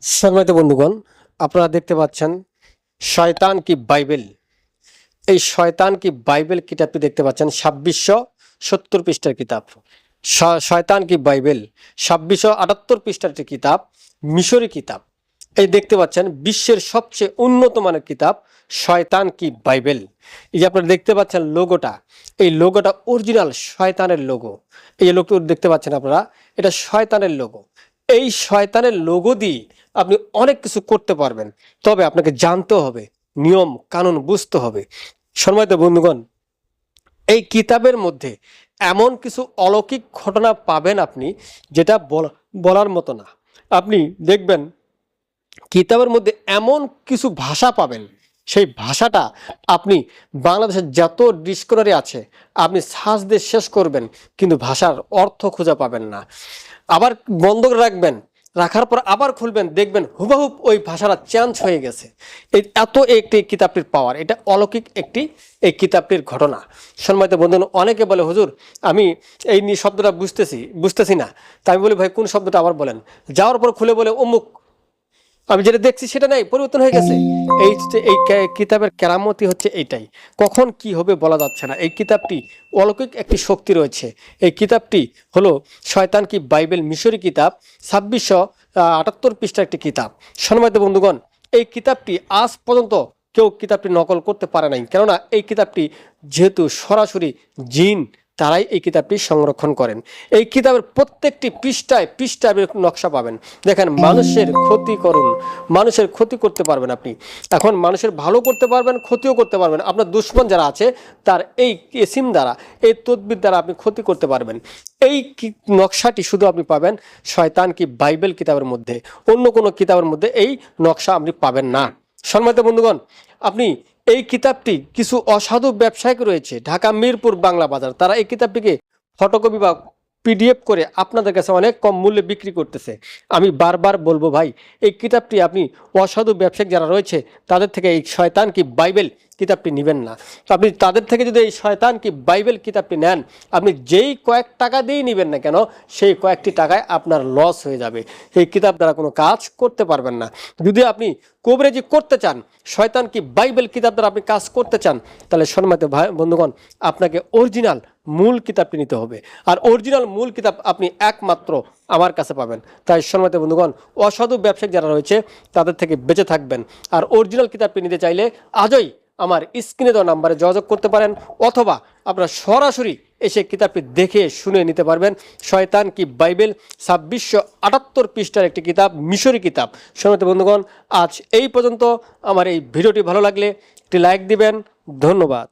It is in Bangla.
সম্মানিত বন্ধুগণ, আপনারা দেখতে পাচ্ছেন শয়তান কি বাইবেল। এই শয়তান কি বাইবেল কিতাবটি দেখতে পাচ্ছেন 2670 পৃষ্ঠার কিতাব। শয়তান কি বাইবেল 2678 পৃষ্ঠার একটি কিতাব, মিশরি কিতাব। এই দেখতে পাচ্ছেন বিশ্বের সবচেয়ে উন্নত মানের কিতাব শয়তান কি বাইবেল। এই যে আপনারা দেখতে পাচ্ছেন লোগোটা, এই লোগোটা অরিজিনাল শয়তানের লোগো। এই যে লোগোটা দেখতে পাচ্ছেন আপনারা, এটা শয়তানের লোগো। এই শয়তানের লোগো দিয়ে আপনি অনেক কিছু করতে পারবেন, তবে আপনাকে জানতে হবে, নিয়ম কানুন বুঝতে হবে। সম্মানিত বন্ধুগণ, এই কিতাবের মধ্যে এমন কিছু অলৌকিক ঘটনা পাবেন আপনি, যেটা বলার মতো না। আপনি দেখবেন কিতাবের মধ্যে এমন কিছু ভাষা পাবেন, সেই ভাষাটা আপনি বাংলাদেশের যত ডিকশনারি আছে আপনি সার্চ দিয়ে শেষ করবেন, কিন্তু ভাষার অর্থ খুঁজে পাবেন না। আবার বন্ধ রাখবেন, রাখার পর আবার খুলবেন, দেখবেন হুবহুব ওই ভাষাটা চেঞ্জ হয়ে গেছে। এই এত একটি কিতাবটির পাওয়ার, এটা অলৌকিক একটি এই কিতাবটির ঘটনা। সম্মানিত বন্ধু, অনেকে বলে হুজুর আমি এই শব্দটা বুঝতেছি না। তাই আমি বলি ভাই কোন শব্দটা আবার বলেন। যাওয়ার পর খুলে বলে অমুক, আমি যেটা দেখছি সেটা নাই, পরিবর্তন হয়ে গেছে। এই কিতাবের কেরামতি হচ্ছে এইটাই, কখন কি হবে বলা যাচ্ছে না। এই কিতাবটি অলৌকিক একটি শক্তি রয়েছে। এই কিতাবটি হলো শয়তান কি বাইবেল মিশরি কিতাব, 2678 পৃষ্ঠার একটি কিতাব। সম্মানিত বন্ধুগণ, এই কিতাবটি আজ পর্যন্ত কেউ কিতাবটি নকল করতে পারে নাই, কেননা এই কিতাবটি যেহেতু সরাসরি জিন, তারাই এই কিতাবটি সংরক্ষণ করেন। এই কিতাবের প্রত্যেকটি পৃষ্ঠায় নকশা পাবেন। দেখেন, মানুষের ক্ষতি করুন, মানুষের ক্ষতি করতে পারবেন আপনি। এখন মানুষের ভালো করতে পারবেন, ক্ষতিও করতে পারবেন। আপনার দুশ্মন যারা আছে তার এই এসিম দ্বারা, এই তদবির দ্বারা আপনি ক্ষতি করতে পারবেন। এই নকশাটি শুধু আপনি পাবেন শয়তান কি বাইবেল কিতাবের মধ্যে, অন্য কোনো কিতাবের মধ্যে এই নকশা আপনি পাবেন না। সম্মানিত বন্ধুগণ, আপনি এই কিতাবটি কিছু অসাধু ব্যবসায়িক রয়েছে ঢাকা মিরপুর বাংলা বাজার, তারা এই কিতাবটিকে ফটোকপি বা পিডিএফ করে আপনাদের কাছে অনেক কম মূল্যে বিক্রি করতেছে। আমি বারবার বলবো ভাই, এই কিতাবটি আপনি অসাধু ব্যবসায়িক যারা রয়েছে তাদের থেকে এই শয়তান কি বাইবেল কিতাবটি নেবেন না। তো আপনি তাদের থেকে যদি এই শয়তান কি বাইবেল কিতাবটি নেন, আপনি যেই কয়েক টাকা দিয়েই নেবেন না কেন, সেই কয়েকটি টাকায় আপনার লস হয়ে যাবে। এই কিতাব দ্বারা কোনো কাজ করতে পারবেন না। যদি আপনি কবরেজি করতে চান, শয়তান কি বাইবেল কিতাব দ্বারা আপনি কাজ করতে চান, তাহলে সম্মানিত ভাই বন্ধুগণ, আপনাকে অরিজিনাল মূল কিতাবটি নিতে হবে। আর অরিজিনাল মূল কিতাব আপনি একমাত্র আমার কাছে পাবেন। তাই সম্মানিত বন্ধুগণ, অসাধু ব্যবসায়িক যারা রয়েছে তাদের থেকে বেঁচে থাকবেন। আর অরিজিনাল কিতাবটি নিতে চাইলে আজই আমার স্ক্রিনে দেওয়া নাম্বারে যোগাযোগ করতে পারেন, অথবা আপনারা সরাসরি এসে কিতাবটি দেখে শুনে নিতে পারবেন। শয়তান কি বাইবেল 2678 পৃষ্ঠার একটি কিতাব, মিশরি কিতাব। সম্মানিত বন্ধুগণ, আজ এই পর্যন্ত। আমার এই ভিডিওটি ভালো লাগলে একটি লাইক দিবেন। ধন্যবাদ।